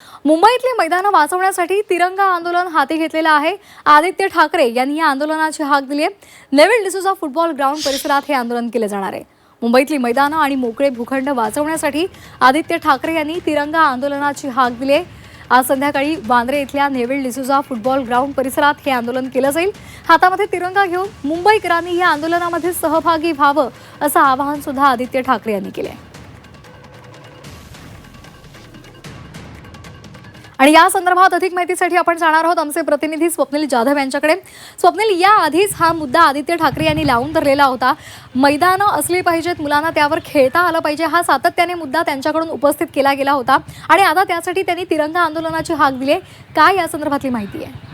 मुंबईतली मैदानं वाचवण्यासाठी तिरंगा आंदोलन हाती घेतलेलं आहे। आदित्य ठाकरे यांनी या आंदोलनाची हाक दिली आहे। नेव्हिल डिसूजा फुटबॉल ग्राउंड परिसरात हे आंदोलन केले जाणार आहे। मुंबईतली मैदानं आणि मोकळे भूखंड वाचवण्यासाठी आदित्य ठाकरे यांनी तिरंगा आंदोलनाची हाक दिली आहे। आज संध्याकाळी वांद्रे इथल्या नेव्हिल डिसूजा फुटबॉल ग्राउंड परिसरात हे आंदोलन केलं जाईल। हातामध्ये तिरंगा घेऊन मुंबईकरांनी या आंदोलनामध्ये सहभागी व्हावं असं आवाहन सुद्धा आदित्य ठाकरे यांनी केलं आहे। आणि या संदर्भात अधिक माहितीसाठी आपण जाणार आहोत आमचे प्रतिनिधी स्वप्नील जाधव यांच्याकडे। स्वप्नील, या आधीच हा मुद्दा आदित्य ठाकरे यांनी लावून धरलेला होता। मैदानं असली पाहिजेत, मुलांना त्यावर खेळता आलं पाहिजे, हा सातत्याने मुद्दा त्यांच्याकडून उपस्थित केला गेला होता आणि आता त्यासाठी त्यांनी तिरंगा आंदोलनाची हाक दिली आहे। काय या संदर्भातली माहिती आहे?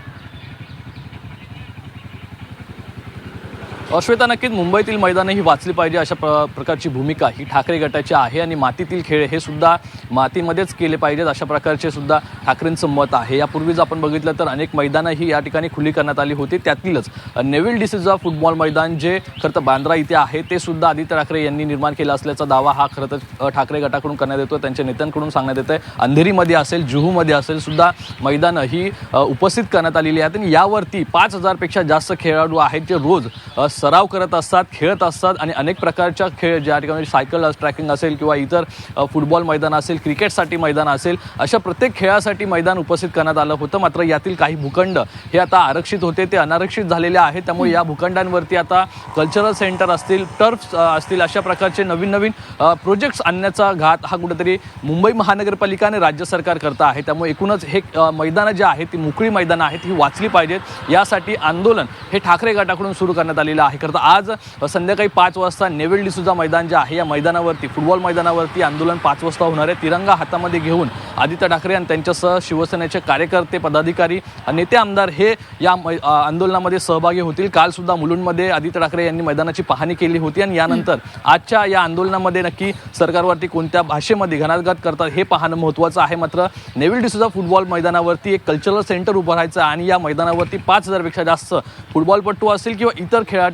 श्वेता, नक्कीच मुंबईतील मैदानं ही वाचली पाहिजे अशा प्रकारची भूमिका ही ठाकरे गटाची आहे आणि मातीतील खेळ हे सुद्धा मातीमध्येच केले पाहिजेत अशा प्रकारचे सुद्धा ठाकरेंचं मत आहे। यापूर्वीच आपण बघितलं तर अनेक मैदानं ही या ठिकाणी खुली करण्यात आली होती। त्यातीलच नेव्हिल डिसूजा फुटबॉल मैदान जे खरं तर बांद्रा इथे आहे ते सुद्धा आदित्य ठाकरे यांनी निर्माण केलं असल्याचा दावा हा खरं तर ठाकरे गटाकडून करण्यात येतो, त्यांच्या नेत्यांकडून सांगण्यात येतं आहे। अंधेरीमध्ये असेल, जुहूमध्ये असेल सुद्धा मैदानं ही उपस्थित करण्यात आलेली आहेत आणि यावरती 5,000 पेक्षा जास्त खेळाडू आहेत जे रोज सराव करत असतात, खेळत असतात आणि अनेक प्रकारच्या खेळ ज्या ठिकाणी सायकल ट्रॅकिंग असेल किंवा इतर फुटबॉल मैदान असेल, क्रिकेटसाठी मैदान असेल, अशा प्रत्येक खेळासाठी मैदान उपस्थित करण्यात आलं होतं। मात्र यातील काही भूखंड हे आता आरक्षित होते, ते अनारक्षित झालेले आहेत। त्यामुळे या भूखंडांवरती आता कल्चरल सेंटर असतील, टर्फ असतील, अशा प्रकारचे नवीन नवीन प्रोजेक्ट्स आणण्याचा घात हा कुठेतरी मुंबई महानगरपालिका आणि राज्य सरकार करत आहे। त्यामुळे एकूणच हे मैदानं जी आहेत ती मोकळी मैदानं आहेत, ही वाचली पाहिजेत। यासाठी आंदोलन हे ठाकरे गटाकडून सुरू करण्यात आलेलं आहे। खरं तर आज संध्याकाळी 5 वाजता नेव्हिल डिसूजा मैदान जे आहे या मैदानावरती, फुटबॉल मैदानावरती आंदोलन 5 वाजता होणार आहे। तिरंगा हातामध्ये घेऊन आदित्य ठाकरे आणि त्यांच्यासह शिवसेनेचे कार्यकर्ते, पदाधिकारी, नेते, आमदार हे या आंदोलनामध्ये सहभागी होतील। काल सुद्धा मुलुंडमध्ये आदित्य ठाकरे यांनी मैदानाची पाहणी केली होती आणि यानंतर आजच्या या आंदोलनामध्ये नक्की सरकारवरती कोणत्या भाषेमध्ये घणाघात करतात हे पाहणं महत्त्वाचं आहे। मात्र नेव्हिल डिसूजा फुटबॉल मैदानावरती एक कल्चरल सेंटर उभं राहायचं आणि या मैदानावरती 5,000 पेक्षा जास्त फुटबॉलपटू असतील किंवा इतर खेळातील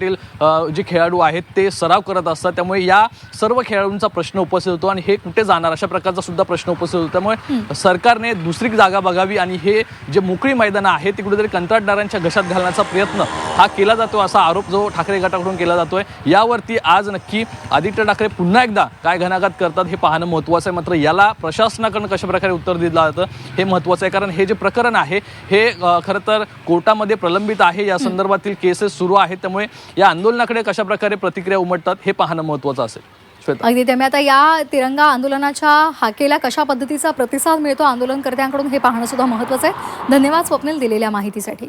जे खेळाडू आहेत ते सराव करत असतात। त्यामुळे या सर्व खेळाडूंचा प्रश्न उपस्थित होतो आणि हे कुठे जाणार अशा प्रकारचा सुद्धा प्रश्न उपस्थित होतो। त्यामुळे सरकारने दुसरी जागा बघावी आणि हे जे मोकळी मैदानं आहेत ती कुठेतरी कंत्राटदारांच्या घशात घालण्याचा प्रयत्न हा केला जातो असा आरोप जो ठाकरे गटाकडून केला जातोय। यावरती आज नक्की आदित्य ठाकरे पुन्हा एकदा काय घणाघात करतात हे पाहणं महत्त्वाचं आहे। मात्र याला प्रशासनाकडून कशा प्रकारे उत्तर दिलं जातं हे महत्त्वाचं आहे, कारण हे जे प्रकरण आहे हे खरं तर कोर्टामध्ये प्रलंबित आहे। या संदर्भातील केसेस सुरू आहेत, त्यामुळे या आंदोलनाकडे कशा प्रकारे प्रतिक्रिया उमटतात हे पाहणं महत्त्वाचं असेल। अगदी त्यामुळे आता या तिरंगा आंदोलनाच्या हाकेला कशा पद्धतीचा प्रतिसाद मिळतो आंदोलनकर्त्यांकडून हे पाहणं सुद्धा महत्त्वाचं आहे। धन्यवाद स्वप्नील दिलेल्या माहितीसाठी।